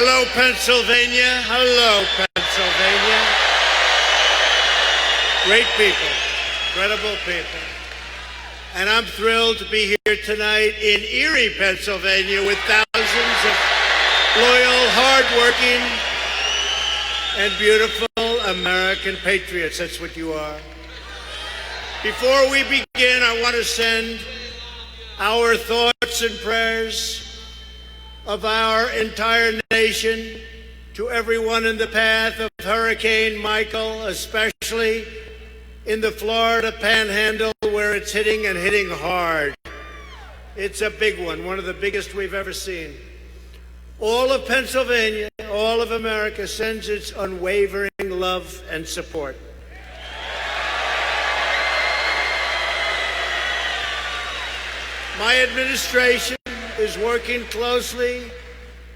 Hello, Pennsylvania. Hello, Pennsylvania. Great people, incredible people. And I'm thrilled to be here tonight in Erie, Pennsylvania, with thousands of loyal, hardworking, and beautiful American patriots. That's what you are. Before we begin, I want to send our thoughts and prayers of our entire nation to everyone in the path of Hurricane Michael, especially in the Florida Panhandle, where it's hitting and hitting hard. It's a big one of the biggest we've ever seen. All of Pennsylvania, all of America sends its unwavering love and support. My administration is working closely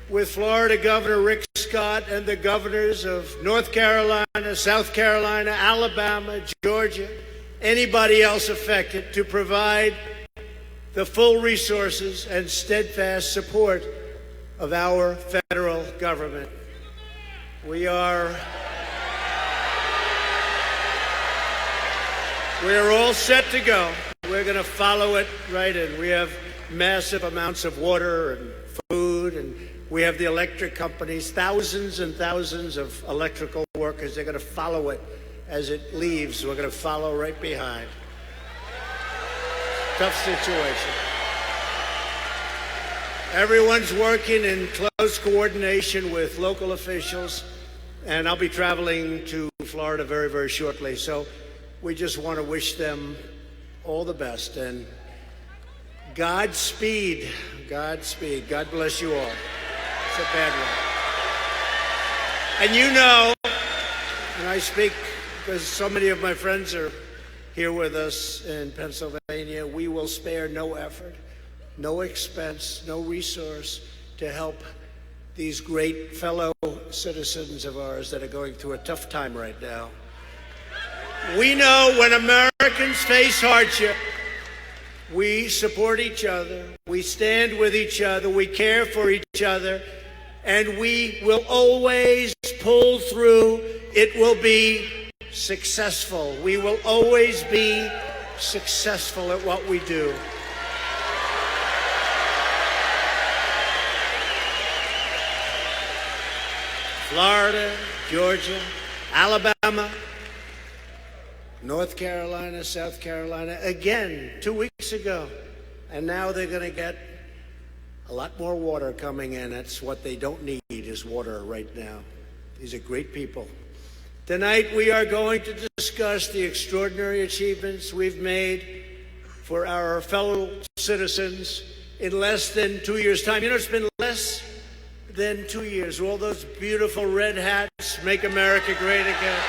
with Florida Governor Rick Scott and the governors of North Carolina, South Carolina, Alabama, Georgia, anybody else affected, to provide the full resources and steadfast support of our federal government. We're all set to go. We're going to follow it right in. We have massive amounts of water and food, and we have the electric companies, thousands and thousands of electrical workers. They're going to follow it as it leaves. We're going to follow right behind. Tough situation. Everyone's working in close coordination with local officials, and I'll be traveling to Florida very, very shortly. So we just want to wish them all the best, and Godspeed. Godspeed. God bless you all. It's a bad one. And you know, and I speak because so many of my friends are here with us in Pennsylvania, we will spare no effort, no expense, no resource to help these great fellow citizens of ours that are going through a tough time right now. We know when Americans face hardship, we support each other, we stand with each other, we care for each other, and we will always pull through. It will be successful. We will always be successful at what we do. Florida, Georgia, Alabama, North Carolina, South Carolina, again, 2 weeks ago. And now they're going to get a lot more water coming in. That's what they don't need, is water right now. These are great people. Tonight we are going to discuss the extraordinary achievements we've made for our fellow citizens in less than 2 years' time. You know, it's been less than 2 years. All those beautiful red hats, make America great again.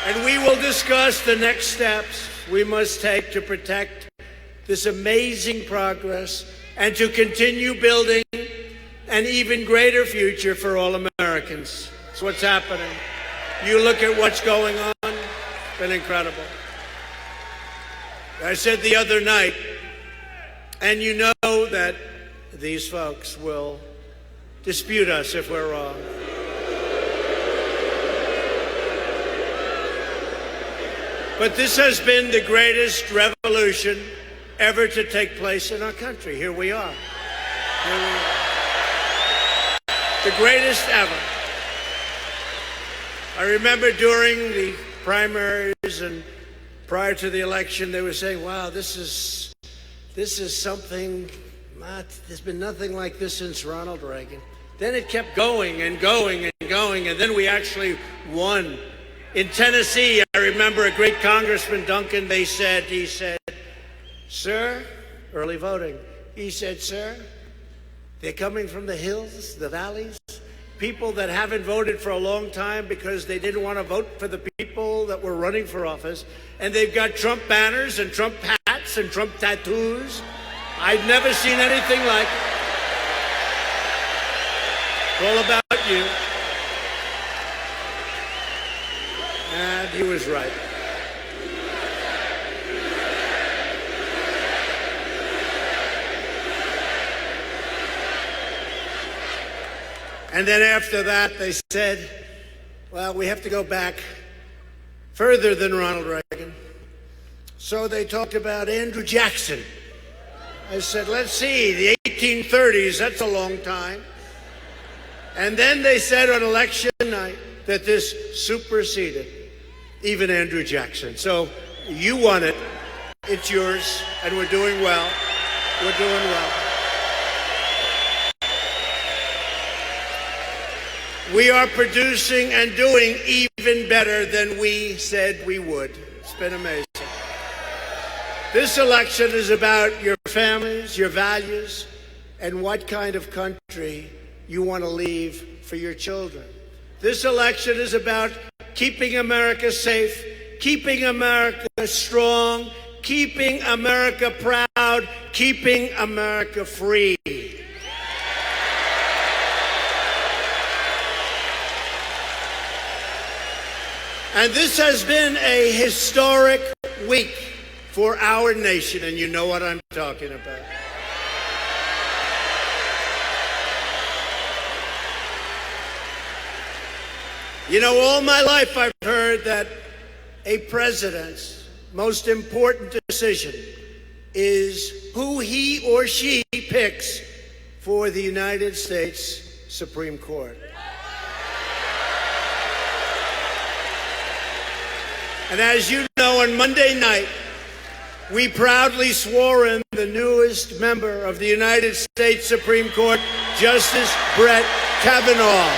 And we will discuss the next steps we must take to protect this amazing progress and to continue building an even greater future for all Americans. That's what's happening. You look at what's going on, it's been incredible. I said the other night, and you know that these folks will dispute us if we're wrong. But this has been the greatest revolution ever to take place in our country. Here we are. Here we are. The greatest ever. I remember during the primaries and prior to the election, they were saying, wow, this is something, there's been nothing like this since Ronald Reagan. Then it kept going and going and going, and then we actually won. In Tennessee, I remember a great Congressman, Duncan, he said, sir, early voting, he said, sir, they're coming from the hills, the valleys, people that haven't voted for a long time because they didn't want to vote for the people that were running for office, and they've got Trump banners and Trump hats and Trump tattoos. I'd never seen anything like it. It's all about you. And he was right. And then after that, they said, well, we have to go back further than Ronald Reagan. So they talked about Andrew Jackson. I said, let's see, the 1830s, that's a long time. And then they said on election night that this superseded even Andrew Jackson. So you won it, it's yours, and we're doing well. We're doing well. We are producing and doing even better than we said we would. It's been amazing. This election is about your families, your values, and what kind of country you want to leave for your children. This election is about keeping America safe, keeping America strong, keeping America proud, keeping America free. And this has been a historic week for our nation, and you know what I'm talking about. You know, all my life I've heard that a president's most important decision is who he or she picks for the United States Supreme Court. And as you know, on Monday night, we proudly swore in the newest member of the United States Supreme Court, Justice Brett Kavanaugh.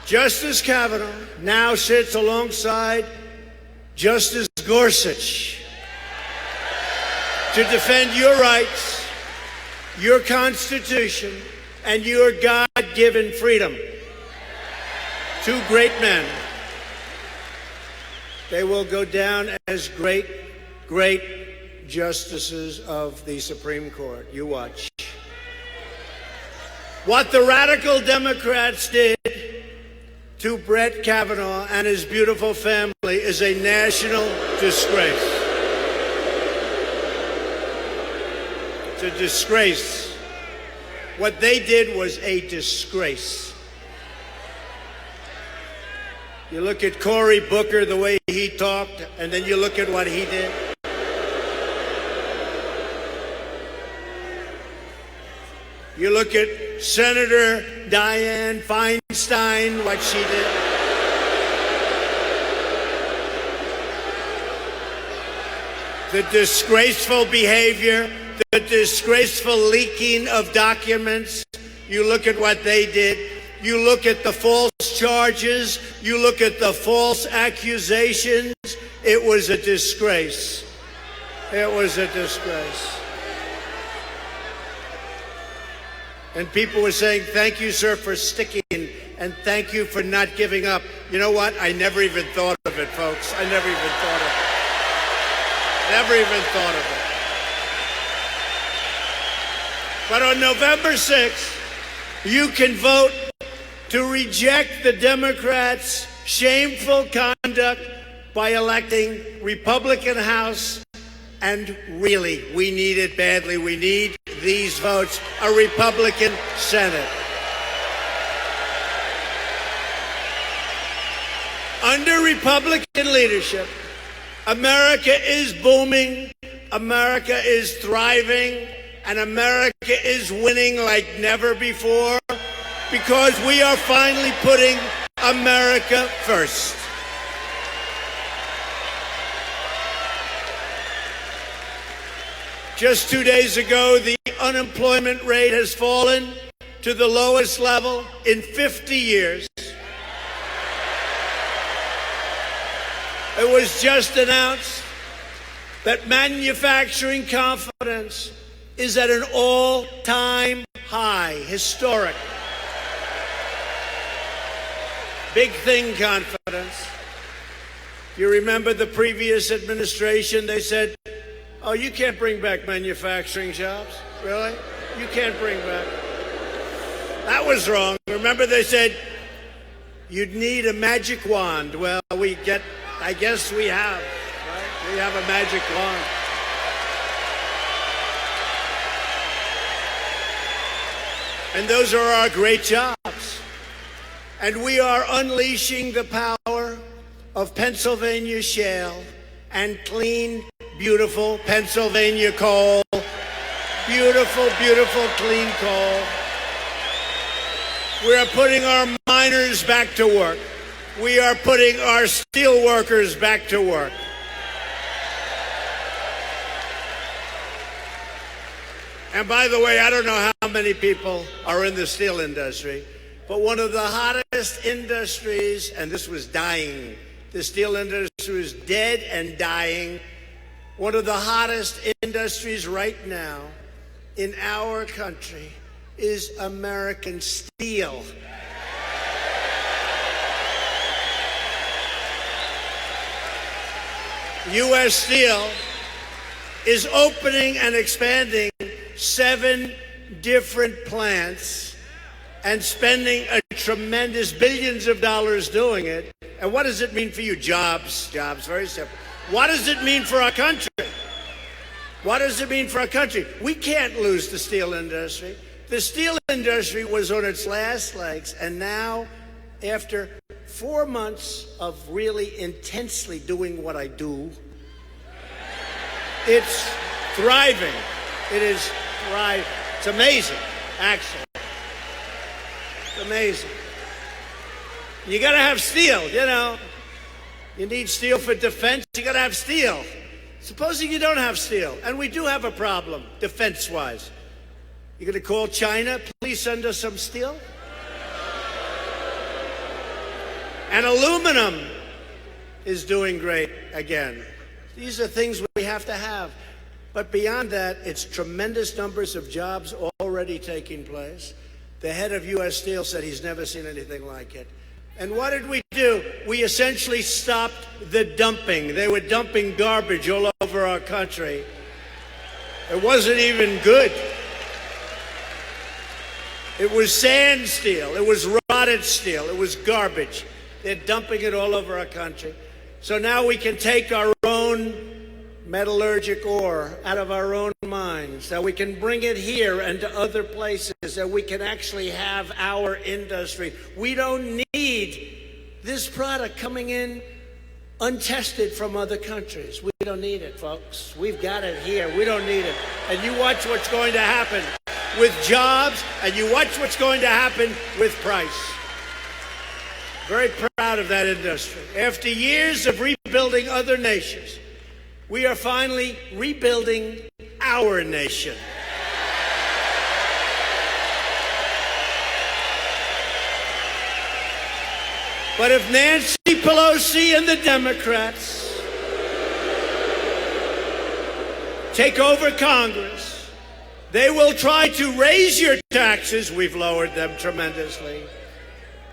Justice Kavanaugh now sits alongside Justice Gorsuch to defend your rights, your Constitution, and your God-given freedom. Two great men. They will go down as great, great justices of the Supreme Court. You watch. What the radical Democrats did to Brett Kavanaugh and his beautiful family is a national disgrace. It's a disgrace. What they did was a disgrace. You look at Cory Booker, the way he talked, and then you look at what he did. You look at Senator Dianne Feinstein, what she did. The disgraceful behavior, the disgraceful leaking of documents. You look at what they did. You look at the false charges. You look at the false accusations. It was a disgrace. It was a disgrace. And people were saying, thank you, sir, for sticking, and thank you for not giving up. You know what? I never even thought of it, folks. I never even thought of it. Never even thought of it. But on November 6th, you can vote to reject the Democrats' shameful conduct by electing Republican House. And really, we need it badly. We need these votes, a Republican Senate. Under Republican leadership, America is booming, America is thriving, and America is winning like never before because we are finally putting America first. Just 2 days ago, the unemployment rate has fallen to the lowest level in 50 years. It was just announced that manufacturing confidence is at an all-time high, historic. Big thing confidence. You remember the previous administration, they said, oh, you can't bring back manufacturing jobs? Really? You can't bring back. That was wrong. Remember they said, you'd need a magic wand. Well, I guess we have, right? We have a magic wand. And those are our great jobs. And we are unleashing the power of Pennsylvania shale and clean, beautiful Pennsylvania coal. Beautiful, beautiful, clean coal. We are putting our miners back to work. We are putting our steel workers back to work. And by the way, I don't know how many people are in the steel industry, but one of the hottest industries, and this was dying, the steel industry was dead and dying. One of the hottest industries right now in our country is American steel. U.S. Steel is opening and expanding 7 different plants and spending a tremendous billions of dollars doing it. And what does it mean for you? Jobs, very simple. What does it mean for our country? What does it mean for our country? We can't lose the steel industry. The steel industry was on its last legs, and now, after 4 months of really intensely doing what I do, it's thriving. It is thriving. It's amazing, actually. It's amazing. You got to have steel, you know. You need steel for defense. You got to have steel. Supposing you don't have steel, and we do have a problem defense-wise. You going to call China, please send us some steel? And aluminum is doing great again. These are things we have to have. But beyond that, it's tremendous numbers of jobs already taking place. The head of U.S. Steel said he's never seen anything like it. And what did we do? We essentially stopped the dumping. They were dumping garbage all over our country. It wasn't even good. It was sand steel. It was rotted steel. It was garbage. They're dumping it all over our country. So now we can take our own metallurgic ore out of our own mines, that we can bring it here and to other places, that we can actually have our industry. We don't need this product coming in untested from other countries. We don't need it, folks. We've got it here. We don't need it. And you watch what's going to happen with jobs, and you watch what's going to happen with price. Very proud of that industry. After years of rebuilding other nations, we are finally rebuilding our nation. But if Nancy Pelosi and the Democrats take over Congress, they will try to raise your taxes. We've lowered them tremendously.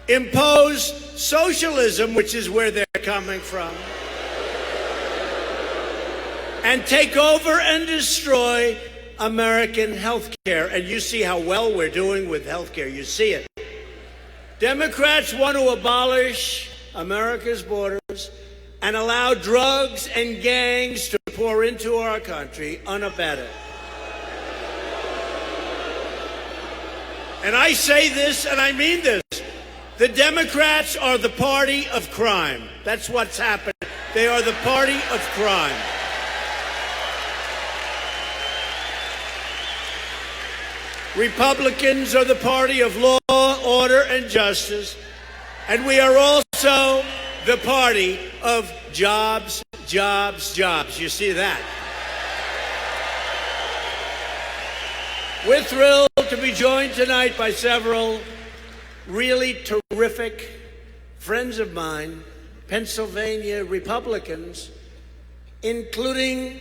Impose socialism, which is where they're coming from. And take over and destroy American health care. And you see how well we're doing with health care. You see it. Democrats want to abolish America's borders and allow drugs and gangs to pour into our country unabated. And I say this, and I mean this. The Democrats are the party of crime. That's what's happened. They are the party of crime. Republicans are the party of law, order, and justice. And we are also the party of jobs, jobs, jobs. You see that? We're thrilled to be joined tonight by several really terrific friends of mine, Pennsylvania Republicans, including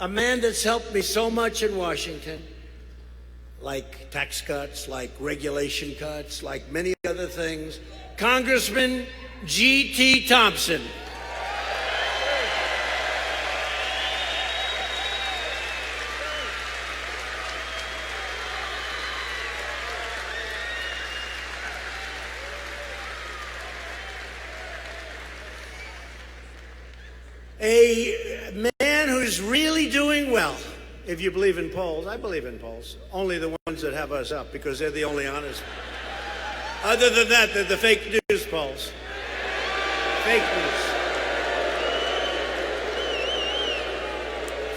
a man that's helped me so much in Washington, like tax cuts, like regulation cuts, like many other things, Congressman G.T. Thompson. A man who's really doing well, if you believe in polls. I believe in polls. Only the ones that have us up, because they're the only honest. Other than that, they're the fake news polls. Fake news.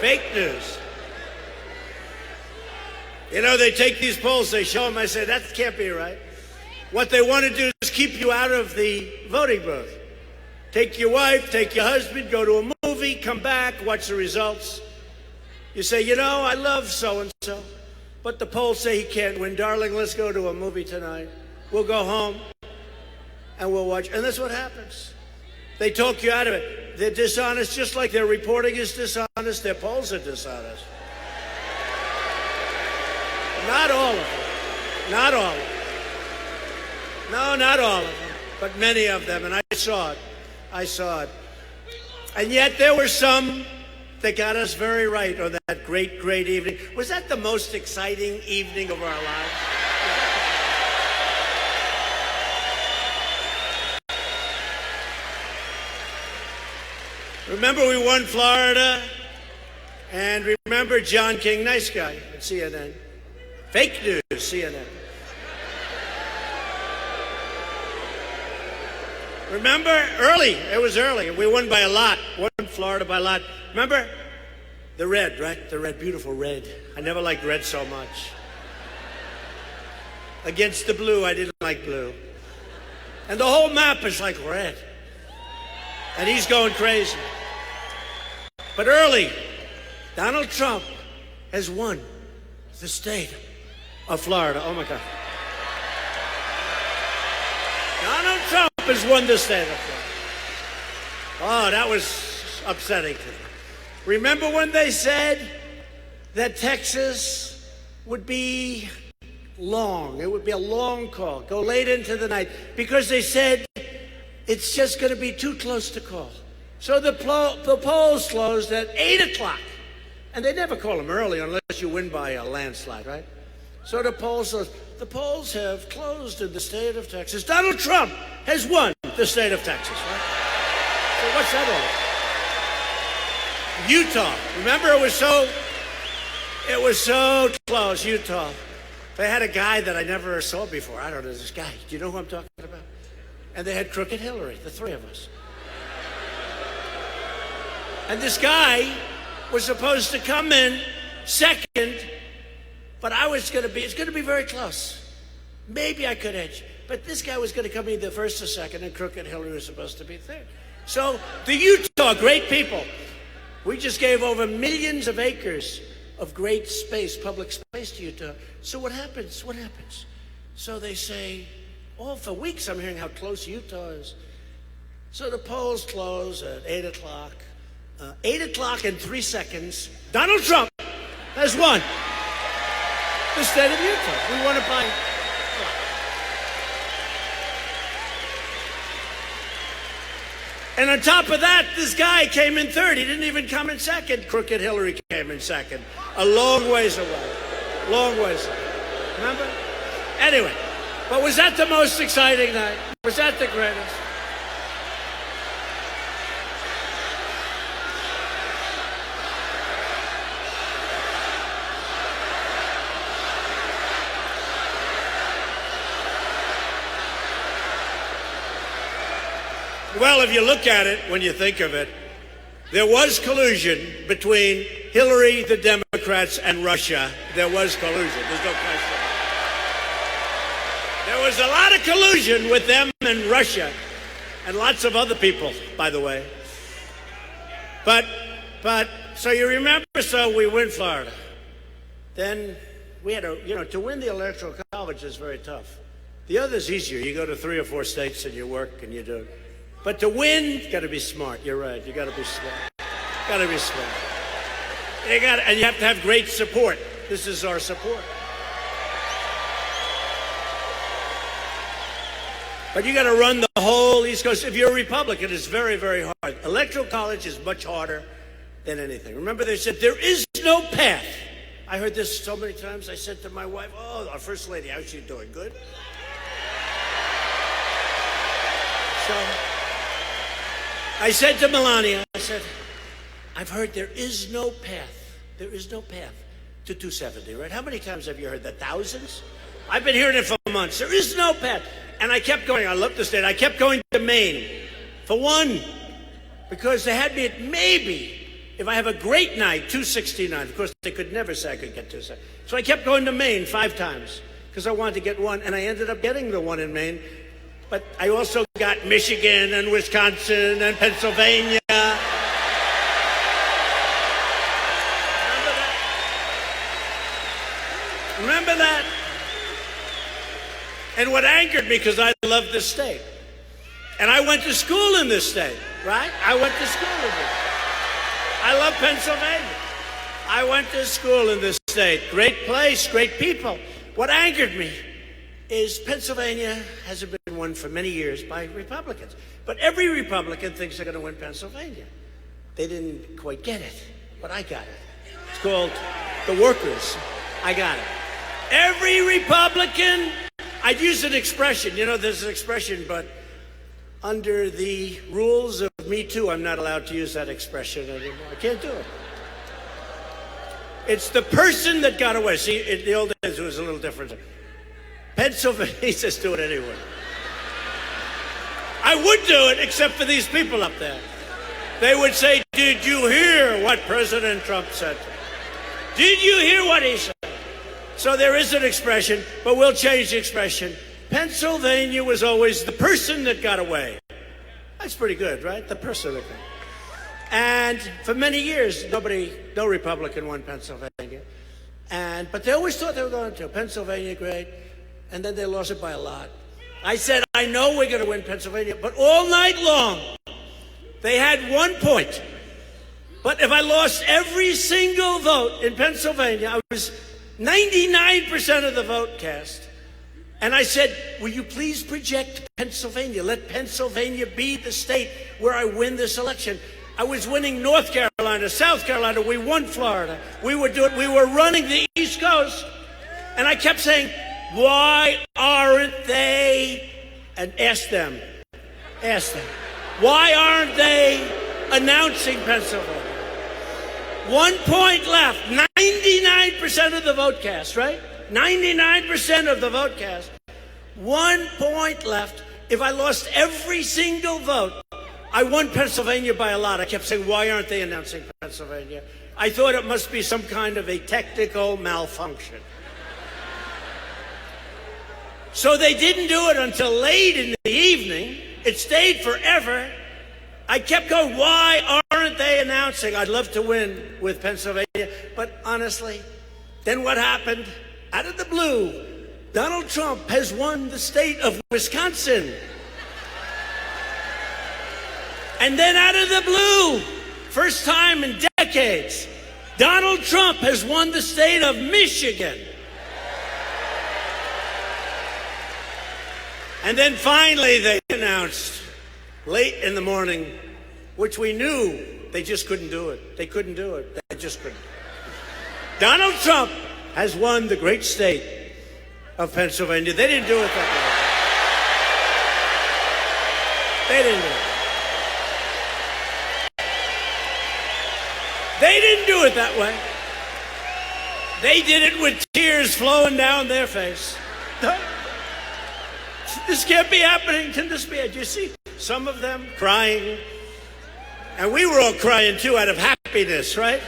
Fake news. You know, they take these polls, they show them, I say, that can't be right. What they want to do is keep you out of the voting booth. Take your wife, take your husband, go to a movie, come back, watch the results. You say, you know, I love so-and-so, but the polls say he can't win. Darling, let's go to a movie tonight. We'll go home and we'll watch. And that's what happens. They talk you out of it. They're dishonest, just like their reporting is dishonest, their polls are dishonest. Not all of them. Not all of them. No, not all of them, but many of them, and I saw it. I saw it. And yet there were some that got us very right on that great, great evening. Was that the most exciting evening of our lives? Remember we won Florida? And remember John King, nice guy at CNN. Fake news, CNN. Remember, early, it was early. We won by a lot, won Florida by a lot. Remember? The red, right? The red, beautiful red. I never liked red so much. Against the blue, I didn't like blue. And the whole map is like red. And he's going crazy. But early, Donald Trump has won the state of Florida. Oh, my God. Donald Trump has won the state of Florida. Oh, that was upsetting to me. Remember when they said that Texas would be long? It would be a long call, go late into the night, because they said it's just going to be too close to call. So the polls closed at 8 o'clock. And they never call them early unless you win by a landslide, right? So the polls have closed in the state of Texas. Donald Trump has won the state of Texas, right? So what's that all? Utah. Remember, it was so close, Utah. They had a guy that I never saw before. I don't know this guy. Do you know who I'm talking about? And they had Crooked Hillary, the three of us. And this guy was supposed to come in second, but it's going to be very close. Maybe I could edge. But this guy was going to come in the first or second, and Crooked Hillary was supposed to be third. So the Utah, great people. We just gave over millions of acres of great space, public space to Utah. So what happens? What happens? So they say, for weeks I'm hearing how close Utah is. So the polls close at 8 o'clock. 8 o'clock and 3 seconds, Donald Trump has won the state of Utah. We won it by... And on top of that, this guy came in third. He didn't even come in second. Crooked Hillary came in second. A long ways away. Long ways away. Remember? Anyway, but was that the most exciting night? Was that the greatest? Well, if you look at it, when you think of it, there was collusion between Hillary, the Democrats, and Russia. There was collusion. There's no question. There was a lot of collusion with them and Russia, and lots of other people, by the way. But so you remember, so we win Florida. Then we had to win the Electoral College is very tough. The other's easier. You go to 3 or 4 states and you work and you do it. But to win, you got to be smart. You're right. You got to be smart. Got to be smart. And you have to have great support. This is our support. But you got to run the whole East Coast. If you're a Republican, it's very, very hard. Electoral college is much harder than anything. Remember, they said there is no path. I heard this so many times. I said to my wife, "Oh, our first lady, how's she doing? Good?" So I said to Melania, I said, I've heard there is no path. There is no path to 270, right? How many times have you heard that? Thousands? I've been hearing it for months. There is no path. And I kept going. I love the state. I kept going to Maine for one, because they had me at maybe, if I have a great night, 269. Of course, they could never say I could get 270. So I kept going to Maine 5 times because I wanted to get one, and I ended up getting the one in Maine. But I also got Michigan and Wisconsin and Pennsylvania. Remember that? And what angered me, because I love this state. And I went to school in this state, right? I went to school in this. I love Pennsylvania. I went to school in this state. Great place, great people. What angered me is Pennsylvania hasn't been won for many years by Republicans. But every Republican thinks they're going to win Pennsylvania. They didn't quite get it, but I got it. It's called the workers. I got it. Every Republican, I'd use an expression. You know, there's an expression, but under the rules of Me Too, I'm not allowed to use that expression anymore. I can't do it. It's the person that got away. See, in the old days, it was a little different. Pennsylvania, he says do it anyway. I would do it, except for these people up there. They would say, did you hear what President Trump said? Did you hear what he said? So there is an expression, but we'll change the expression. Pennsylvania was always the person that got away. That's pretty good, right? The person that got away. And for many years, no Republican won Pennsylvania. But they always thought they were going to. Pennsylvania, great. And then they lost it by a lot. I said, I know we're going to win Pennsylvania, but all night long, they had 1 point. But if I lost every single vote in Pennsylvania, I was 99% of the vote cast. And I said, will you please project Pennsylvania? Let Pennsylvania be the state where I win this election. I was winning North Carolina, South Carolina. We won Florida. We were running the East Coast. And I kept saying, why aren't they? And ask them. Why aren't they announcing Pennsylvania? 1 point left. 99% of the vote cast, right? 99% of the vote cast. 1 point left. If I lost every single vote, I won Pennsylvania by a lot. I kept saying, why aren't they announcing Pennsylvania? I thought it must be some kind of a technical malfunction. So they didn't do it until late in the evening. It stayed forever. I kept going, why aren't they announcing? I'd love to win with Pennsylvania. But honestly, then what happened? Out of the blue, Donald Trump has won the state of Wisconsin. And then out of the blue, first time in decades, Donald Trump has won the state of Michigan. And then finally they announced, late in the morning, which we knew they just couldn't do it. They couldn't do it. They just couldn't. Donald Trump has won the great state of Pennsylvania. They didn't do it that way. They didn't do it. They didn't do it that way. They did it with tears flowing down their face. This can't be happening. Can this be? Do you see some of them crying? And we were all crying too out of happiness, right?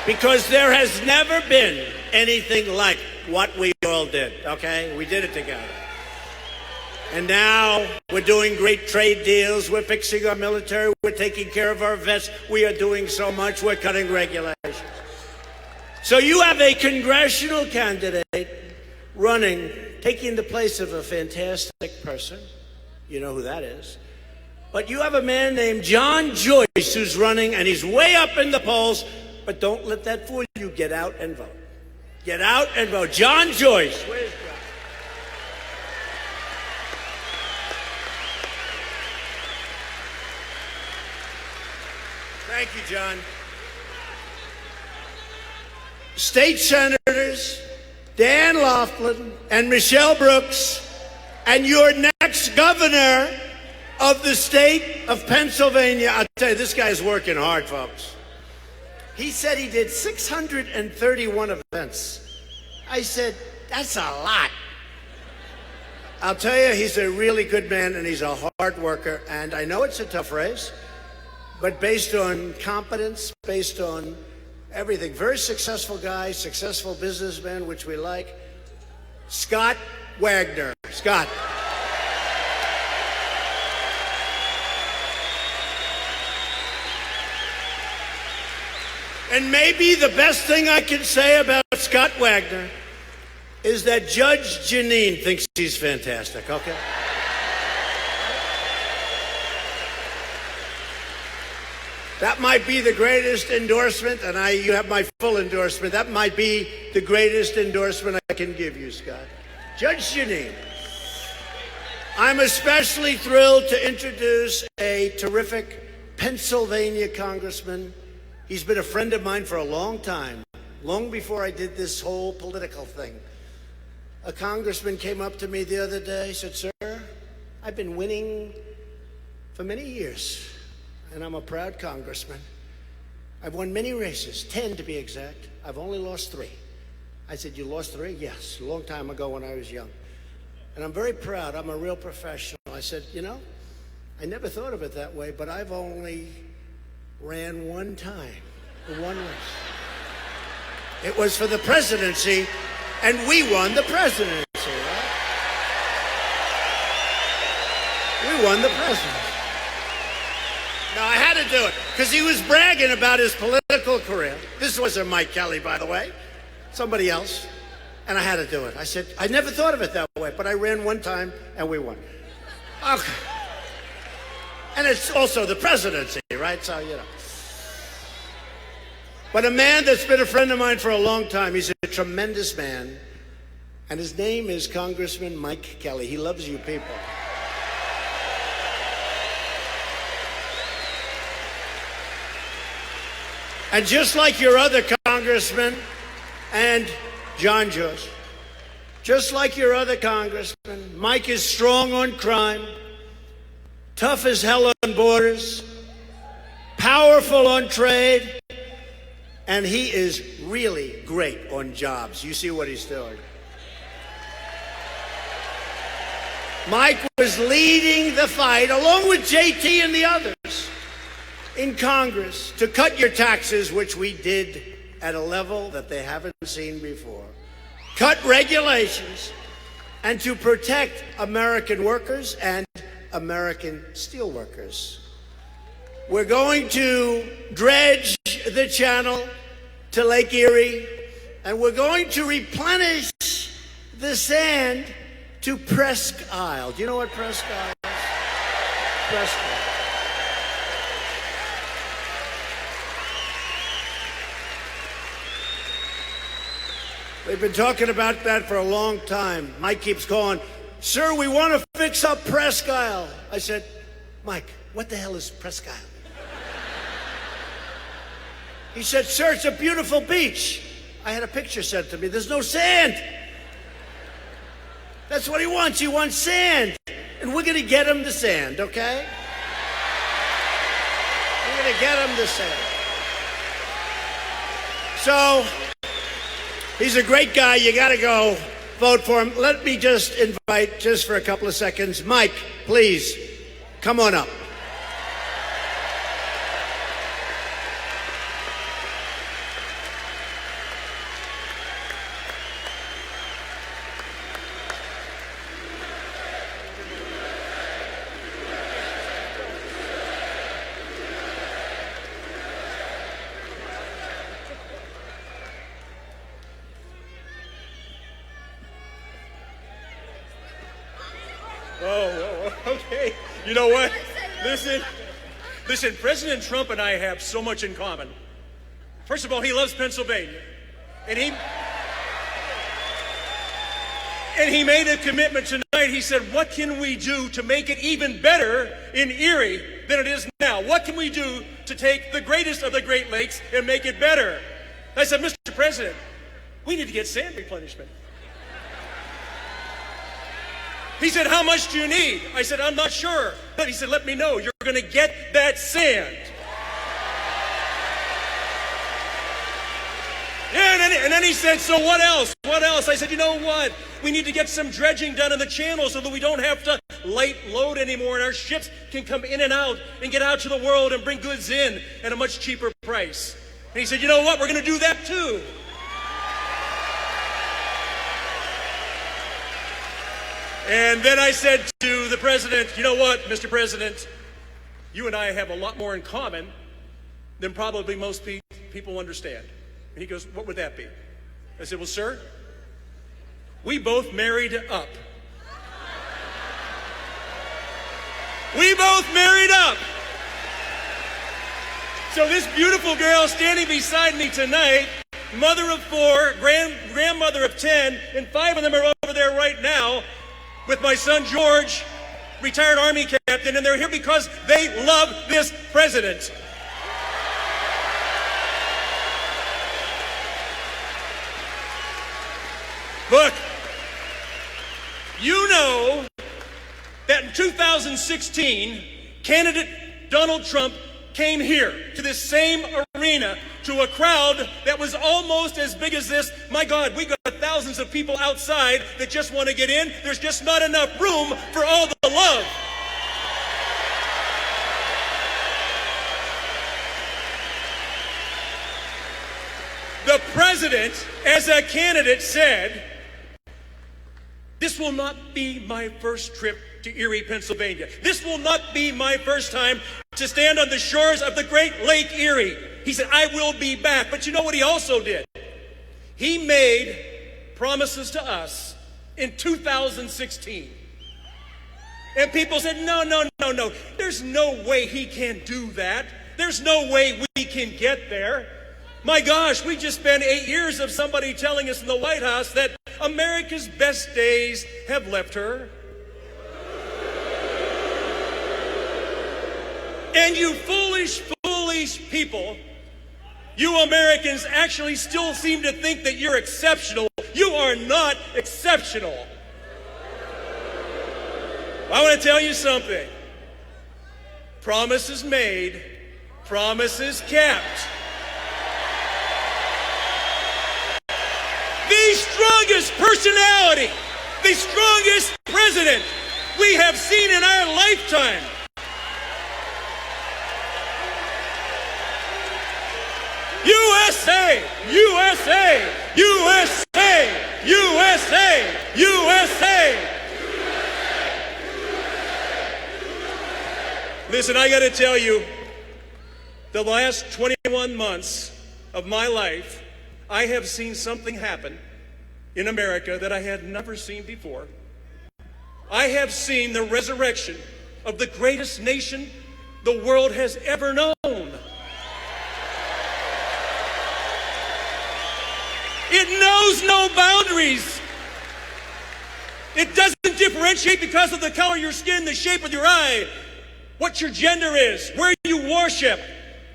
Because there has never been anything like what we all did, okay? We did it together. And now we're doing great trade deals. We're fixing our military. We're taking care of our vets. We are doing so much. We're cutting regulations. So you have a congressional candidate running, taking the place of a fantastic person. You know who that is. But you have a man named John Joyce who's running, and he's way up in the polls. But don't let that fool you. Get out and vote. Get out and vote. John Joyce. Where's John? Thank you, John. State Senators Dan Laughlin and Michelle Brooks and your next governor of the state of Pennsylvania. I'll tell you, this guy's working hard, folks. He said he did 631 events. I said, that's a lot. I'll tell you, he's a really good man, and he's a hard worker. And I know it's a tough race, but based on competence, based on everything, very successful guy, successful businessman, which we like. Scott Wagner. Scott. And maybe the best thing I can say about Scott Wagner is that Judge Jeanine thinks he's fantastic, okay? That might be the greatest endorsement, and you have my full endorsement. That might be the greatest endorsement I can give you, Scott. Judge Jeanine. I'm especially thrilled to introduce a terrific Pennsylvania congressman. He's been a friend of mine for a long time, long before I did this whole political thing. A congressman came up to me the other day, said, "Sir, I've been winning for many years, and I'm a proud congressman. I've won many races, 10 to be exact. I've only lost 3. I said, "You lost 3? "Yes, a long time ago when I was young. And I'm very proud. I'm a real professional." I said, "You know, I never thought of it that way, but I've only ran 1 time, in 1 race. It was for the presidency, and we won the presidency, right? We won the presidency." Now, I had to do it, because he was bragging about his political career. This wasn't Mike Kelly, by the way. Somebody else. And I had to do it. I said, I never thought of it that way, but I ran 1 time, and we won. Okay. And it's also the presidency, right? So, you know. But a man that's been a friend of mine for a long time, he's a tremendous man, and his name is Congressman Mike Kelly. He loves you people. And just like your other congressman and John Joyce, just like your other congressman, Mike is strong on crime, tough as hell on borders, powerful on trade, and he is really great on jobs. You see what he's doing. Mike was leading the fight, along with JT and the others, in Congress to cut your taxes, which we did at a level that they haven't seen before, cut regulations, and to protect American workers and American steelworkers. We're going to dredge the channel to Lake Erie, and we're going to replenish the sand to Presque Isle. Do you know what Presque Isle is? Presque Isle. They've been talking about that for a long time. Mike keeps going, "Sir, we want to fix up Presque Isle." I said, "Mike, what the hell is Presque Isle?" He said, "Sir, it's a beautiful beach." I had a picture sent to me. There's no sand. That's what he wants. He wants sand. And we're going to get him the sand, okay? We're going to get him the sand. So, he's a great guy. You got to go vote for him. Let me just invite, just for a couple of seconds, Mike, please, come on up. Oh, okay. You know what? Listen, President Trump and I have so much in common. First of all, he loves Pennsylvania. And he made a commitment tonight. He said, what can we do to make it even better in Erie than it is now? What can we do to take the greatest of the Great Lakes and make it better? I said, Mr. President, we need to get sand replenishment. He said, how much do you need? I said, I'm not sure. But he said, let me know. You're going to get that sand. Yeah, and then he said, so what else? What else? I said, you know what? We need to get some dredging done in the channel so that we don't have to light load anymore and our ships can come in and out and get out to the world and bring goods in at a much cheaper price. And he said, you know what? We're going to do that too. And then I said to the president, you know what, Mr. President, you and I have a lot more in common than probably most people understand. And he goes, what would that be? I said, well, sir, we both married up. We both married up. So this beautiful girl standing beside me tonight, mother of 4, grandmother of 10, and 5 of them are over there right now with my son George, retired Army captain, and they're here because they love this president. Look, you know that in 2016, candidate Donald Trump came here to this same arena to a crowd that was almost as big as this. My God, we got thousands of people outside that just want to get in. There's just not enough room for all the love. The president, as a candidate, said, this will not be my first trip to Erie, Pennsylvania. This will not be my first time to stand on the shores of the Great Lake Erie. He said, I will be back. But you know what he also did? He made promises to us in 2016. And people said, no. There's no way he can do that. There's no way we can get there. My gosh, we just spent 8 years of somebody telling us in the White House that America's best days have left her. And you foolish people, you Americans actually still seem to think that you're exceptional. You are not exceptional. I want to tell you something. Promises made, promises kept. The strongest personality, the strongest president we have seen in our lifetime. USA, USA, USA, USA, USA. Listen, I got to tell you, the last 21 months of my life, I have seen something happen in America that I had never seen before. I have seen the resurrection of the greatest nation the world has ever known. It knows no boundaries. It doesn't differentiate because of the color of your skin, the shape of your eye, what your gender is, where you worship.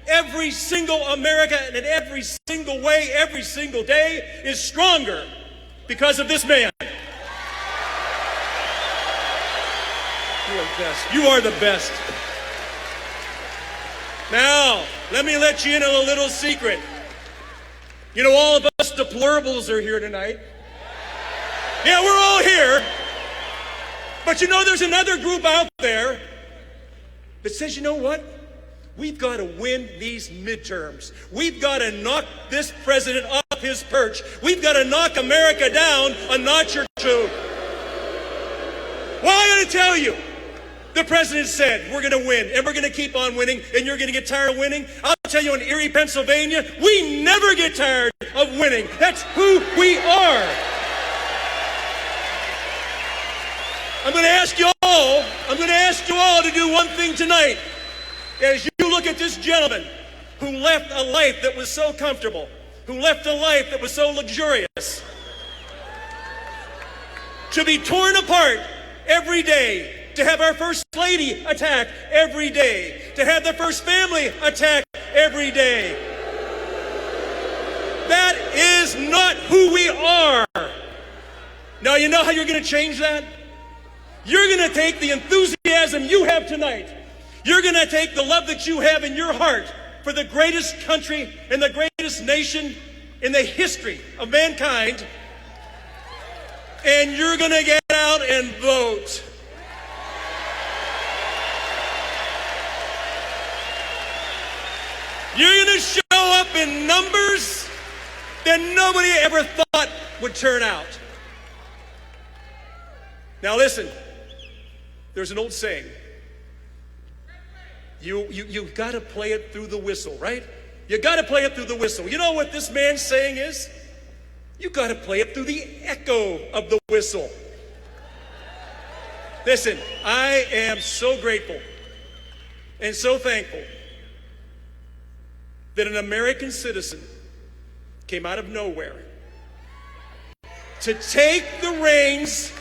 Every single America and in every single way, every single day is stronger because of this man. You are the best. You are the best. Now, let me let you in on a little secret. You know, all of us deplorables are here tonight. Yeah, we're all here. But you know, there's another group out there that says, you know what? We've got to win these midterms. We've got to knock this president off his perch. We've got to knock America down a notch or two. Well, I got to tell you, the president said we're going to win, and we're going to keep on winning, and you're going to get tired of winning. I'll tell you, in Erie, Pennsylvania, we never get tired of winning. That's who we are. I'm going to ask you all to do one thing tonight. As you look at this gentleman who left a life that was so comfortable, who left a life that was so luxurious, to be torn apart every day, to have our First Lady attacked every day, to have the First Family attacked every day. That is not who we are. Now, you know how you're going to change that? You're going to take the enthusiasm you have tonight. You're going to take the love that you have in your heart for the greatest country and the greatest nation in the history of mankind, and you're going to get out and vote. You're going to show up in numbers that nobody ever thought would turn out. Now listen, there's an old saying. You've got to play it through the whistle, right? You got to play it through the whistle. You know what this man's saying is? You got to play it through the echo of the whistle. Listen, I am so grateful and so thankful that an American citizen came out of nowhere to take the reins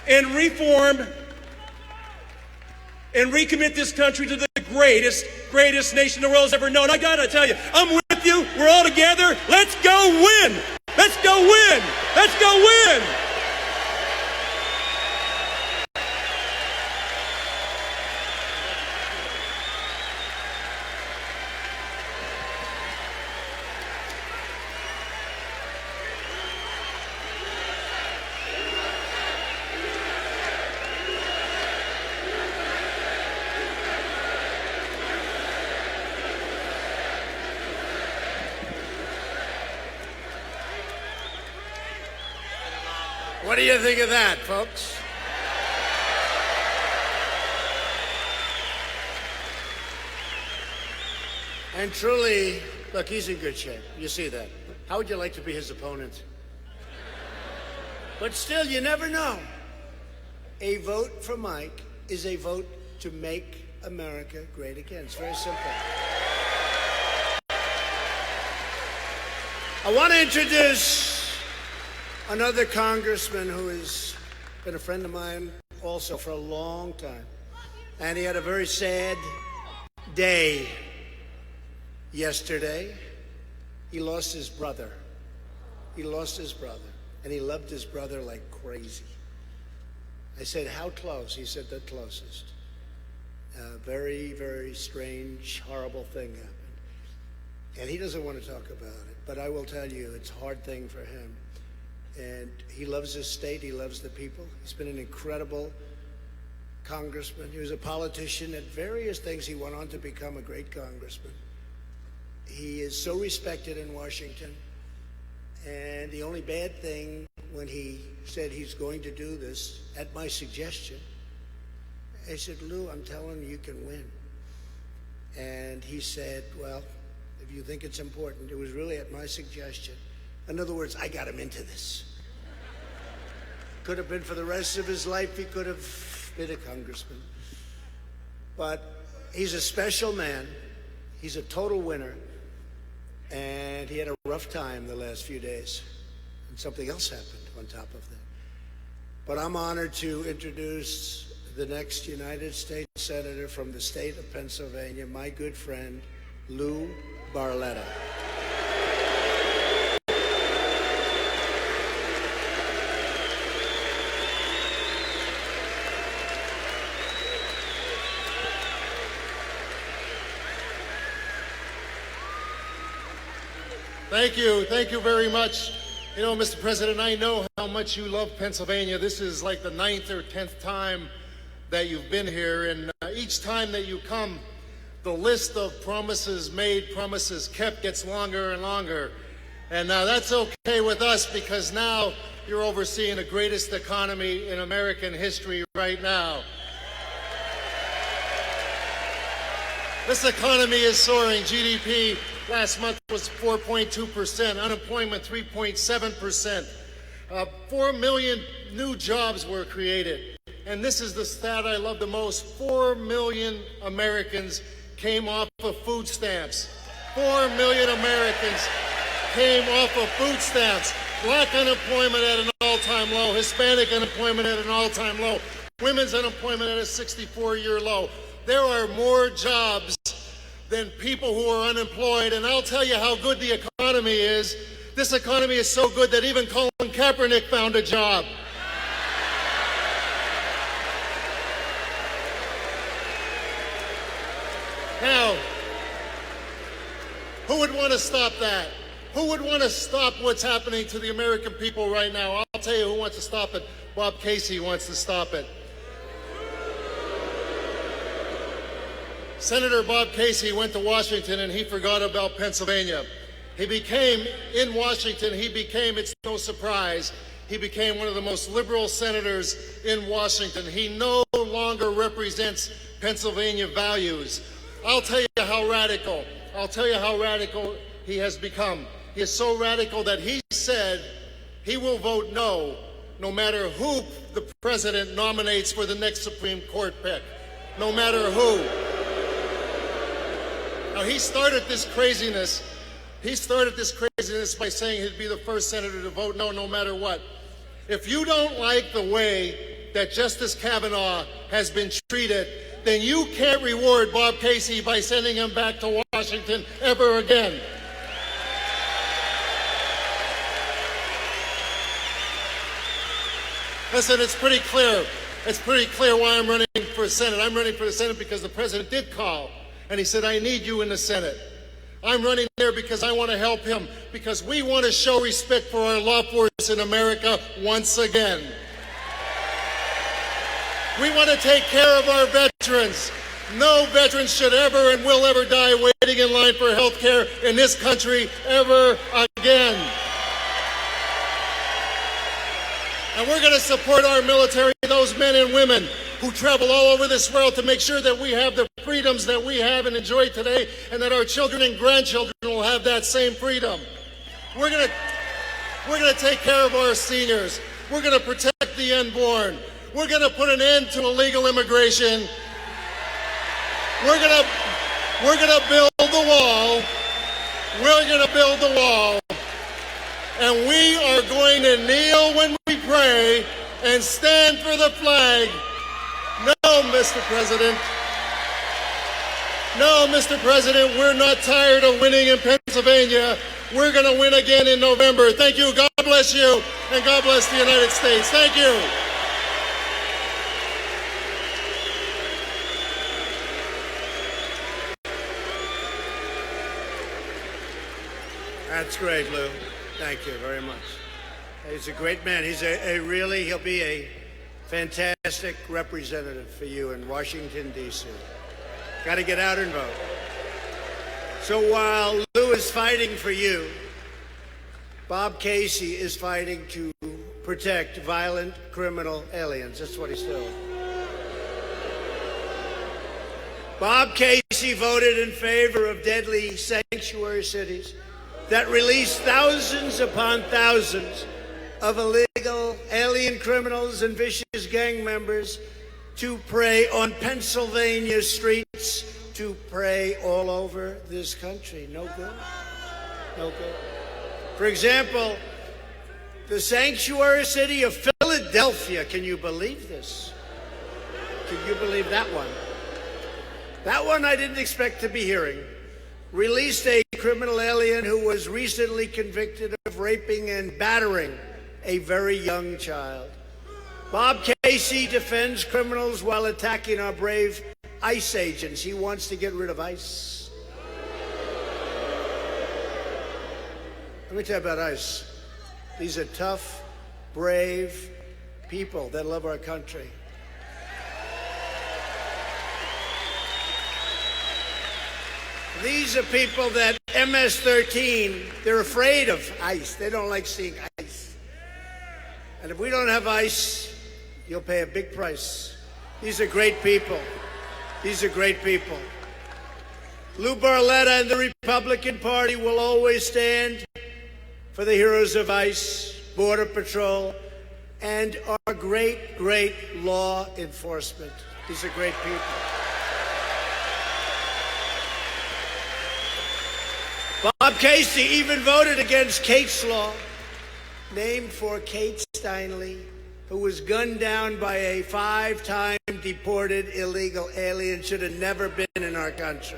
and reform and recommit this country to the greatest nation the world has ever known. I gotta tell you, I'm with you. We're all together. Let's go win. Let's go win. Let's go win. What do you think of that, folks? And truly, look, he's in good shape. You see that. How would you like to be his opponent? But still, you never know. A vote for Mike is a vote to make America great again. It's very simple. I want to introduce another congressman who has been a friend of mine also for a long time. And he had a very sad day yesterday. He lost his brother. He lost his brother. And he loved his brother like crazy. I said, how close? He said, the closest. Very, very strange, horrible thing happened. And he doesn't want to talk about it. But I will tell you, it's a hard thing for him. And he loves his state. He loves the people. He's been an incredible congressman. He was a politician at various things. He went on to become a great congressman. He is so respected in Washington. And the only bad thing when he said he's going to do this, at my suggestion, I said, Lou, I'm telling you, you can win. And he said, well, if you think it's important, it was really at my suggestion. In other words, I got him into this. Could have been for the rest of his life, he could have been a congressman. But he's a special man. He's a total winner. And he had a rough time the last few days. And something else happened on top of that. But I'm honored to introduce the next United States Senator from the state of Pennsylvania, my good friend, Lou Barletta. Thank you very much. You know, Mr. President, I know how much you love Pennsylvania. This is like the 9th or 10th time that you've been here, and each time that you come, the list of promises made, promises kept gets longer and longer. And that's okay with us, because now you're overseeing the greatest economy in American history right now. This economy is soaring. GDP last month was 4.2%, unemployment 3.7%. 4 million new jobs were created. And this is the stat I love the most. 4 million Americans came off of food stamps. 4 million Americans came off of food stamps. Black unemployment at an all-time low. Hispanic unemployment at an all-time low. Women's unemployment at a 64-year low. There are more jobs than people who are unemployed, and I'll tell you how good the economy is. This economy is so good that even Colin Kaepernick found a job. Now, who would want to stop that? Who would want to stop what's happening to the American people right now? I'll tell you who wants to stop it. Bob Casey wants to stop it. Senator Bob Casey went to Washington and he forgot about Pennsylvania. In Washington, it's no surprise, he became one of the most liberal senators in Washington. He no longer represents Pennsylvania values. I'll tell you how radical he has become. He is so radical that he said he will vote no matter who the president nominates for the next Supreme Court pick. No matter who. Now, he started this craziness by saying he'd be the first senator to vote no matter what. If you don't like the way that Justice Kavanaugh has been treated, then you can't reward Bob Casey by sending him back to Washington ever again. Listen, it's pretty clear why I'm running for Senate. I'm running for the Senate because the president did call, and he said, I need you in the Senate. I'm running there because I want to help him, because we want to show respect for our law force in America once again. We want to take care of our veterans. No veteran should ever and will ever die waiting in line for health care in this country ever again. And we're going to support our military, those men and women who travel all over this world to make sure that we have the freedoms that we have and enjoy today, and that our children and grandchildren will have that same freedom. We're going to take care of our seniors. We're going to protect the unborn. We're going to put an end to illegal immigration. We're going to build the wall. We're going to build the wall. And we are going to kneel when we pray and stand for the flag. No, Mr. President. No, Mr. President, we're not tired of winning in Pennsylvania. We're going to win again in November. Thank you. God bless you. And God bless the United States. Thank you. That's great, Lou. Thank you very much. He's a great man. He'll be a fantastic representative for you in Washington, D.C. Got to get out and vote. So while Lou is fighting for you, Bob Casey is fighting to protect violent criminal aliens. That's what he's doing. Bob Casey voted in favor of deadly sanctuary cities that release thousands upon thousands of illegal alien criminals and vicious gang members to prey on Pennsylvania streets, to prey all over this country. No good. No good. For example, the sanctuary city of Philadelphia. Can you believe this? Can you believe that one? That one I didn't expect to be hearing. Released a criminal alien who was recently convicted of raping and battering a very young child. Bob Casey defends criminals while attacking our brave ICE agents. He wants to get rid of ICE. Let me tell you about ICE. These are tough, brave people that love our country. These are people that MS-13, they're afraid of ICE. They don't like seeing ICE. And if we don't have ICE, you'll pay a big price. These are great people. These are great people. Lou Barletta and the Republican Party will always stand for the heroes of ICE, Border Patrol, and our great, great law enforcement. These are great people. Bob Casey even voted against Kate's Law, named for Kate Steinle, who was gunned down by a 5-time deported illegal alien, should have never been in our country.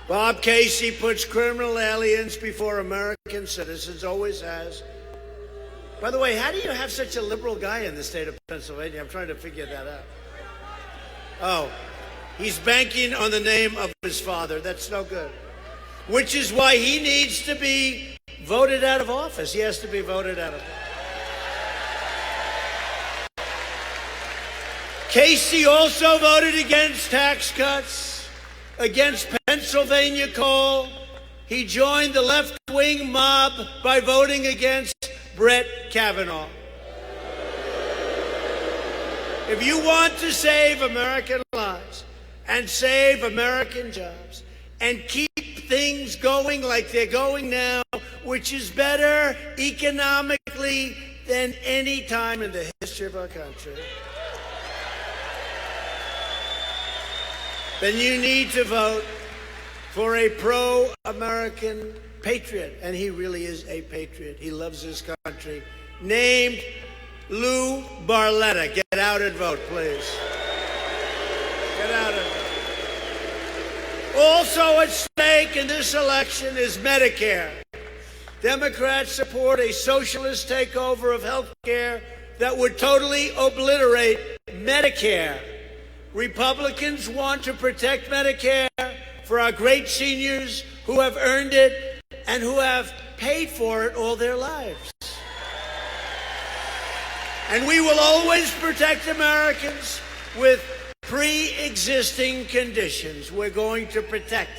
Bob Casey puts criminal aliens before American citizens, always has. By the way, how do you have such a liberal guy in the state of Pennsylvania? I'm trying to figure that out. Oh, he's banking on the name of his father. That's no good. Which is why he needs to be voted out of office. He has to be voted out of office. Casey also voted against tax cuts, against Pennsylvania coal. He joined the left-wing mob by voting against Brett Kavanaugh. If you want to save American lives and save American jobs and keep things going like they're going now, which is better economically than any time in the history of our country, then you need to vote for a pro-American patriot. And he really is a patriot. He loves his country. Named Lou Barletta. Get out and vote, please. Get out and vote. Also at stake in this election is Medicare. Democrats support a socialist takeover of health care that would totally obliterate Medicare. Republicans want to protect Medicare for our great seniors who have earned it and who have paid for it all their lives. And we will always protect Americans with pre-existing conditions. We're going to protect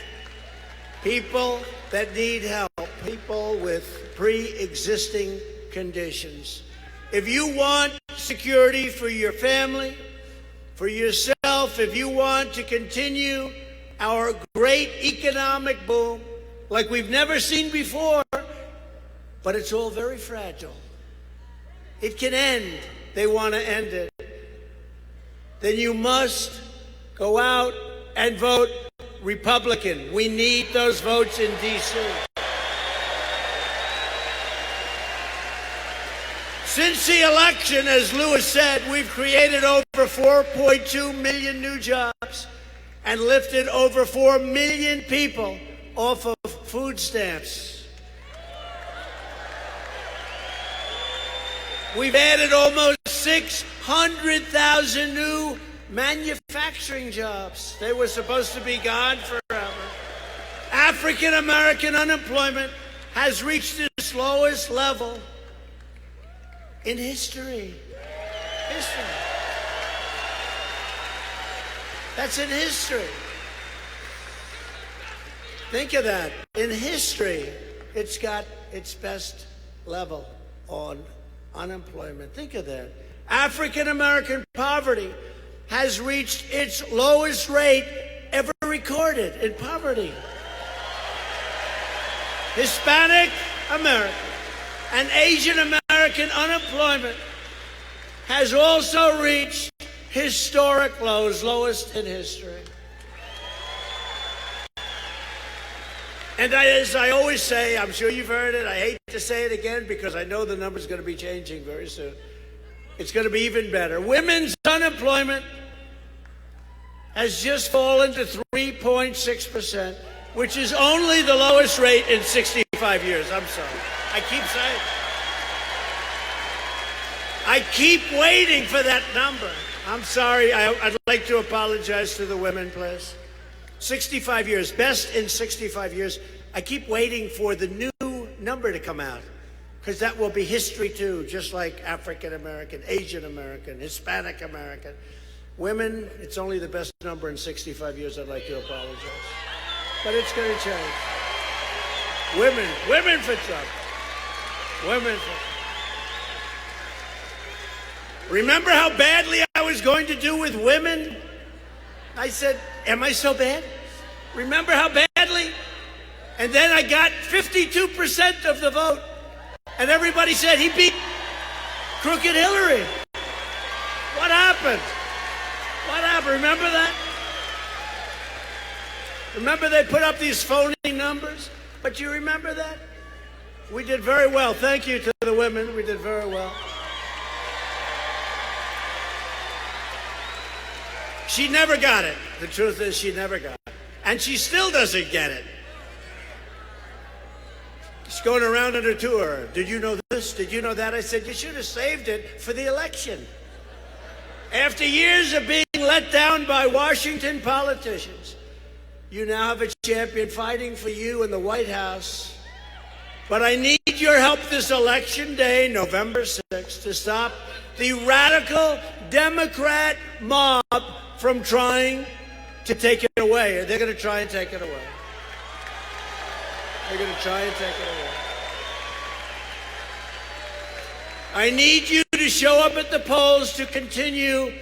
people that need help, people with pre-existing conditions. If you want security for your family, for yourself, if you want to continue our great economic boom like we've never seen before, but it's all very fragile. It can end. They want to end it. Then you must go out and vote Republican. We need those votes in D.C. Since the election, as Lewis said, we've created over 4.2 million new jobs and lifted over 4 million people off of food stamps. We've added almost 600,000 new manufacturing jobs. They were supposed to be gone forever. African American unemployment has reached its lowest level in history. That's in history. Think of that. In history, it's got its best level on unemployment. Think of that. African American poverty has reached its lowest rate ever recorded in poverty. Hispanic American and Asian American unemployment has also reached historic lows, lowest in history. And as I always say, I'm sure you've heard it, I hate to say it again because I know the number's going to be changing very soon. It's going to be even better. Women's unemployment has just fallen to 3.6%, which is only the lowest rate in 65 years. I'm sorry. I keep saying it. I keep waiting for that number. I'm sorry. I'd like to apologize to the women, please. 65 years, best in 65 years. I keep waiting for the new number to come out because that will be history too, just like African American, Asian American, Hispanic American. Women, it's only the best number in 65 years. I'd like to apologize. But it's going to change. Women for Trump. Women for Trump. Remember how badly I was going to do with women? I said, am I so bad? Remember how badly? And then I got 52% of the vote. And everybody said he beat Crooked Hillary. What happened? What happened? Remember that? Remember they put up these phony numbers? But you remember that? We did very well. Thank you to the women. We did very well. She never got it. The truth is she never got it. And she still doesn't get it. She's going around on her tour. Did you know this? Did you know that? I said, you should have saved it for the election. After years of being let down by Washington politicians, you now have a champion fighting for you in the White House. But I need your help this election day, November 6th, to stop the radical Democrat mob from trying to take it away. They're going to try and take it away. They're going to try and take it away. I need you to show up at the polls to continue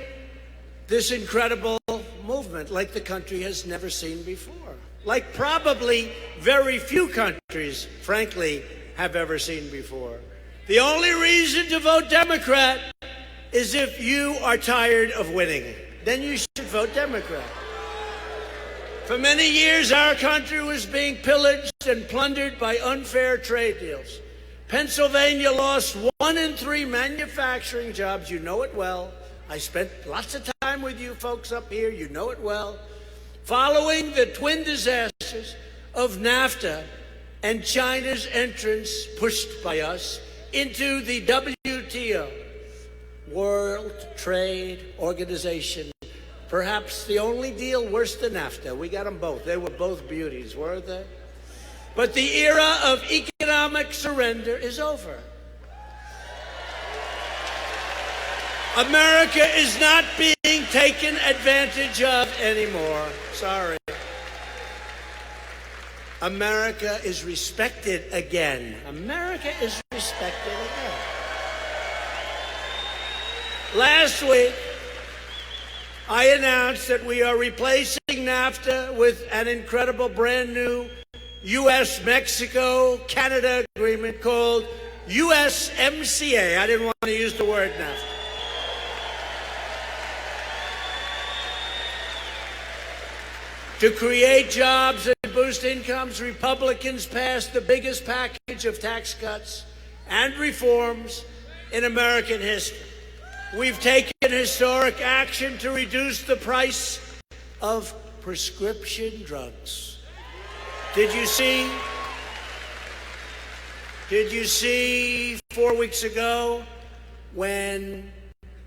this incredible movement like the country has never seen before. Like probably very few countries, frankly, have ever seen before. The only reason to vote Democrat is if you are tired of winning. Then you should vote Democrat. For many years, our country was being pillaged and plundered by unfair trade deals. Pennsylvania lost 1 in 3 manufacturing jobs. You know it well. I spent lots of time with you folks up here. You know it well. Following the twin disasters of NAFTA and China's entrance, pushed by us, into the WTO, World Trade Organization. Perhaps the only deal worse than NAFTA. We got them both. They were both beauties, weren't they? But the era of economic surrender is over. America is not being taken advantage of anymore. Sorry. America is respected again. America is respected again. Last week, I announced that we are replacing NAFTA with an incredible brand new U.S.-Mexico-Canada agreement called USMCA. I didn't want to use the word NAFTA. To create jobs and boost incomes, Republicans passed the biggest package of tax cuts and reforms in American history. We've taken historic action to reduce the price of prescription drugs. Did you see 4 weeks ago when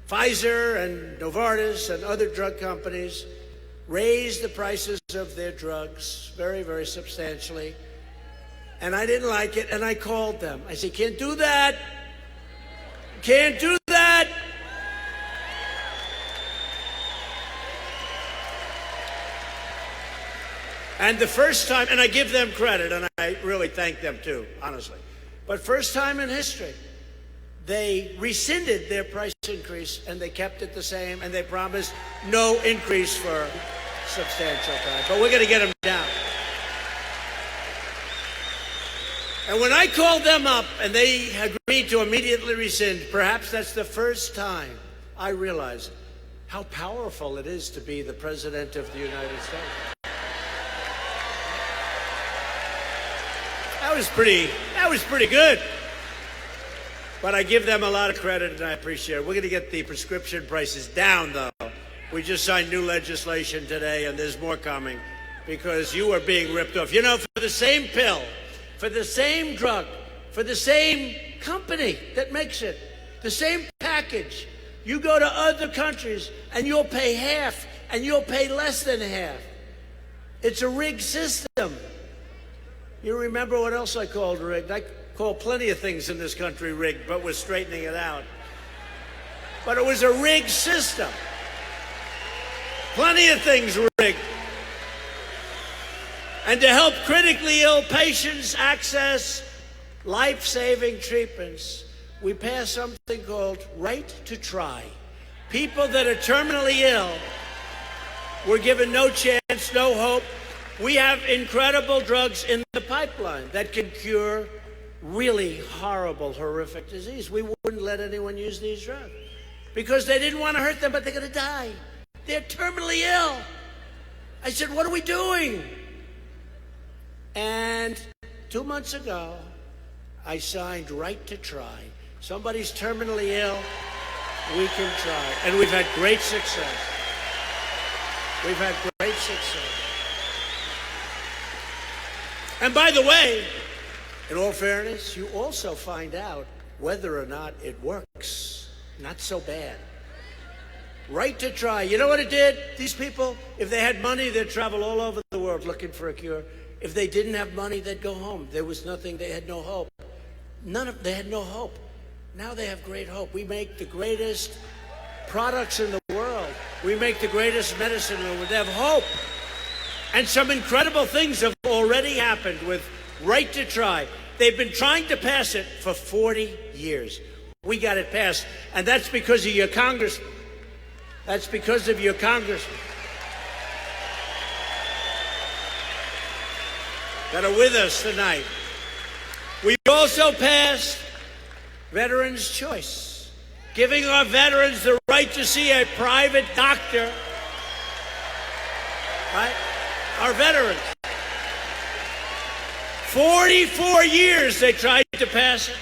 Pfizer and Novartis and other drug companies raised the prices of their drugs very, very substantially? And I didn't like it, and I called them. I said, can't do that. Can't do that. And the first time, and I give them credit, and I really thank them too, honestly. But first time in history, they rescinded their price increase, and they kept it the same, and they promised no increase for substantial time. But we're going to get them down. And when I called them up, and they agreed to immediately rescind, perhaps that's the first time I realized how powerful it is to be the President of the United States. That was pretty good. But I give them a lot of credit, and I appreciate it. We're going to get the prescription prices down, though. We just signed new legislation today, and there's more coming, because you are being ripped off. You know, for the same pill, for the same drug, for the same company that makes it, the same package, you go to other countries, and you'll pay half, and you'll pay less than half. It's a rigged system. You remember what else I called rigged? I call plenty of things in this country rigged, but we're straightening it out. But it was a rigged system. Plenty of things rigged. And to help critically ill patients access life-saving treatments, we passed something called Right to Try. People that are terminally ill were given no chance, no hope. We have incredible drugs in the pipeline that can cure really horrible, horrific disease. We wouldn't let anyone use these drugs because they didn't want to hurt them, but they're going to die. They're terminally ill. I said, what are we doing? And 2 months ago, I signed Right to Try. Somebody's terminally ill, we can try. And we've had great success. We've had great success. And by the way, in all fairness, you also find out whether or not it works. Not so bad. Right to try. You know what it did? These people, if they had money, they'd travel all over the world looking for a cure. If they didn't have money, they'd go home. There was nothing. They had no hope. They had no hope. Now they have great hope. We make the greatest products in the world. We make the greatest medicine in the world. They have hope. And some incredible things have already happened with Right to Try. They've been trying to pass it for 40 years. We got it passed. And that's because of your Congress. That's because of your congressmen that are with us tonight. We also passed Veterans' Choice, giving our veterans the right to see a private doctor. Right? Our veterans. 44 years they tried to pass it.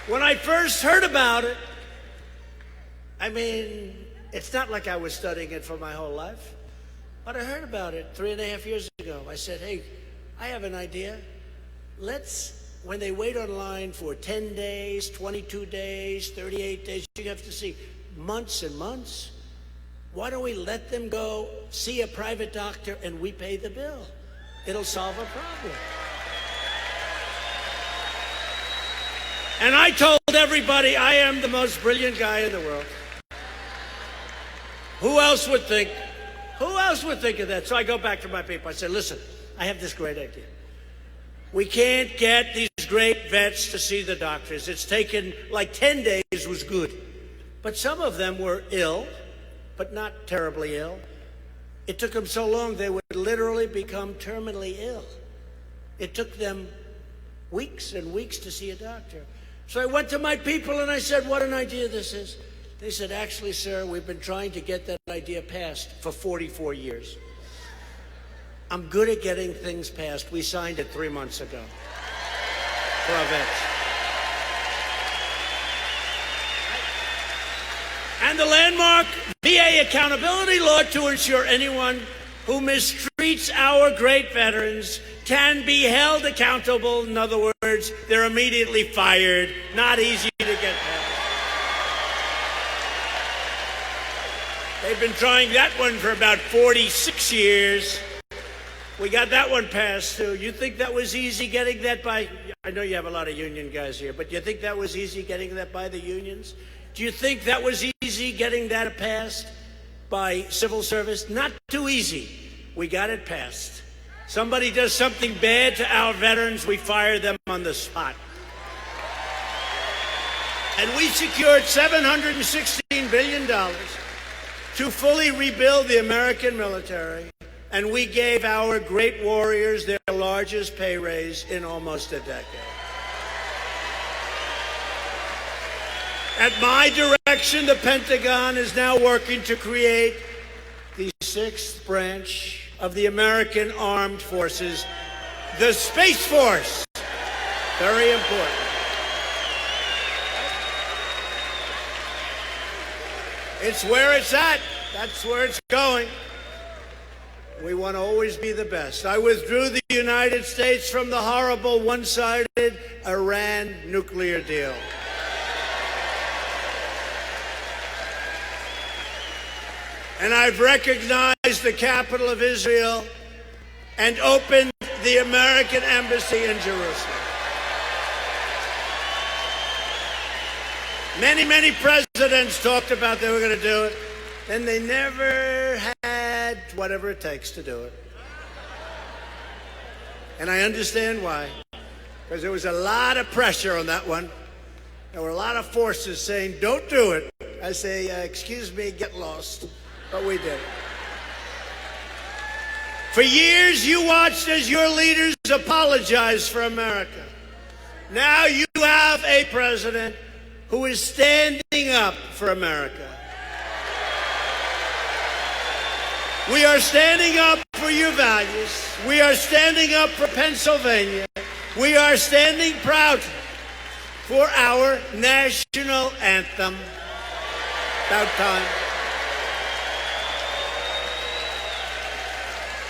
When I first heard about it, I mean, it's not like I was studying it for my whole life, but I heard about it 3.5 years ago. I said, hey, I have an idea. When they wait online for 10 days, 22 days, 38 days, you have to see months and months. Why don't we let them go see a private doctor and we pay the bill? It'll solve a problem. And I told everybody I am the most brilliant guy in the world. Who else would think of that? So I go back to my people. I said, listen, I have this great idea. We can't get these great vets to see the doctors. It's taken like 10 days was good. But some of them were ill, but not terribly ill. It took them so long they would literally become terminally ill. It took them weeks and weeks to see a doctor. So I went to my people and I said, what an idea this is. They said, actually, sir, we've been trying to get that idea passed for 44 years. I'm good at getting things passed. We signed it 3 months ago for our vets. And the landmark VA accountability law to ensure anyone who mistreats our great veterans can be held accountable. In other words, they're immediately fired. Not easy to get passed. They've been trying that one for about 46 years. We got that one passed, too. You think that was easy getting that by... I know you have a lot of union guys here, but you think that was easy getting that by the unions? Do you think that was easy getting that passed by civil service? Not too easy. We got it passed. Somebody does something bad to our veterans, we fire them on the spot. And we secured $716 billion to fully rebuild the American military. And we gave our great warriors their largest pay raise in almost a decade. At my direction, the Pentagon is now working to create the 6th branch of the American Armed Forces, the Space Force. Very important. It's where it's at. That's where it's going. We want to always be the best. I withdrew the United States from the horrible one-sided Iran nuclear deal. And I've recognized the capital of Israel and opened the American embassy in Jerusalem. Many presidents talked about they were going to do it, and they never had whatever it takes to do it. And I understand why, because there was a lot of pressure on that one. There were a lot of forces saying, don't do it. I say, excuse me, get lost. But we did it. For years, you watched as your leaders apologized for America. Now you have a president who is standing up for America. We are standing up for your values. We are standing up for Pennsylvania. We are standing proud for our national anthem. About time.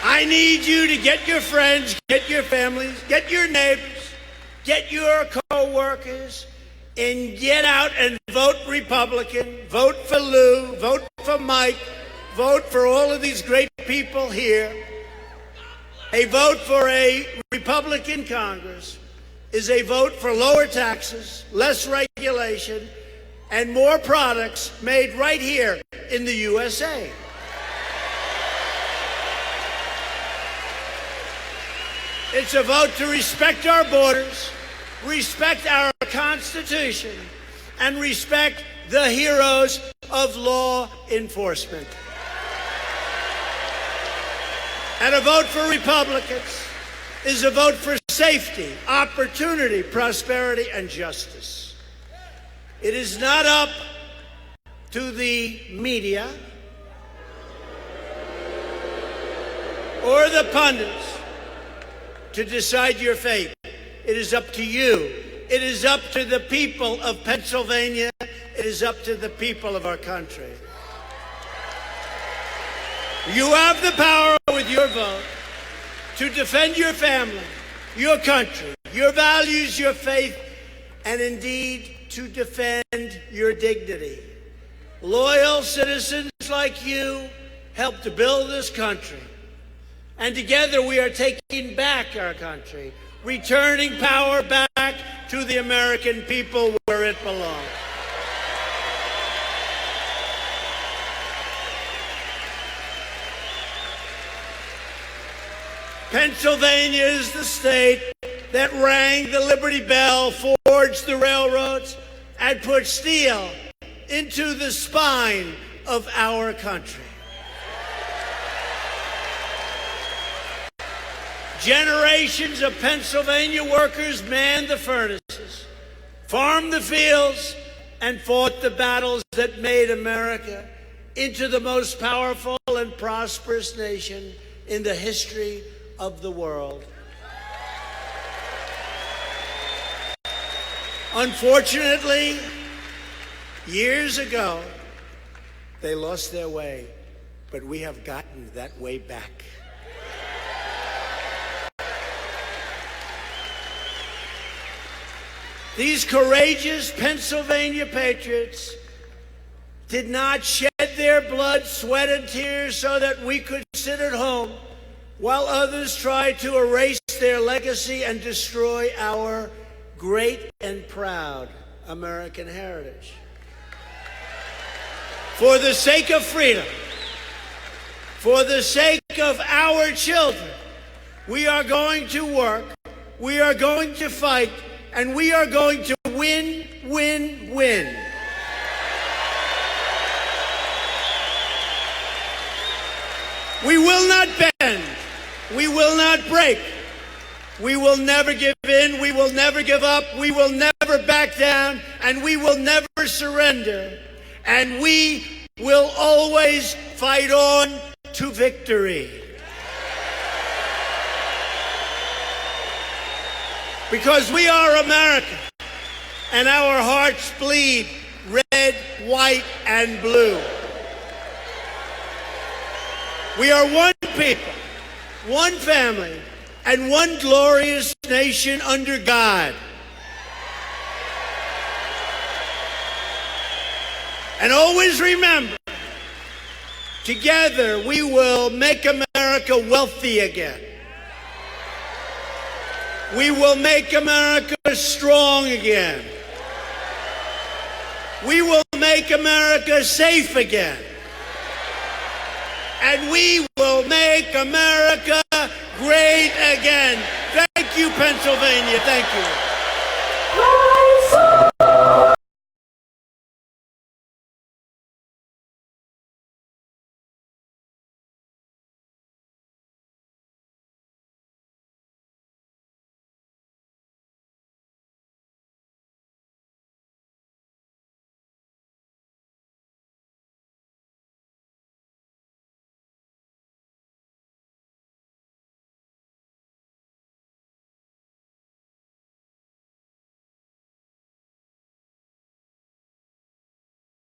I need you to get your friends, get your families, get your neighbors, get your co-workers, and get out and vote Republican, vote for Lou, vote for Mike, vote for all of these great people here. A vote for a Republican Congress is a vote for lower taxes, less regulation, and more products made right here in the USA. It's a vote to respect our borders, respect our Constitution, and respect the heroes of law enforcement. And a vote for Republicans is a vote for safety, opportunity, prosperity, and justice. It is not up to the media or the pundits to decide your fate. It is up to you. It is up to the people of Pennsylvania. It is up to the people of our country. You have the power with your vote to defend your family, your country, your values, your faith, and indeed to defend your dignity. Loyal citizens like you helped to build this country. And together we are taking back our country, returning power back to the American people where it belongs. Pennsylvania is the state that rang the Liberty Bell, forged the railroads, and put steel into the spine of our country. Generations of Pennsylvania workers manned the furnaces, farmed the fields, and fought the battles that made America into the most powerful and prosperous nation in the history of the world. Unfortunately, years ago, they lost their way, but we have gotten that way back. These courageous Pennsylvania patriots did not shed their blood, sweat, and tears so that we could sit at home while others tried to erase their legacy and destroy our great and proud American heritage. For the sake of freedom, for the sake of our children, we are going to work, we are going to fight, and we are going to win, win, win. We will not bend. We will not break. We will never give in. We will never give up. We will never back down. And we will never surrender. And we will always fight on to victory. Because we are American, and our hearts bleed red, white, and blue. We are one people, one family, and one glorious nation under God. And always remember, together we will make America wealthy again. We will make America strong again. We will make America safe again. And we will make America great again. Thank you, Pennsylvania. Thank you.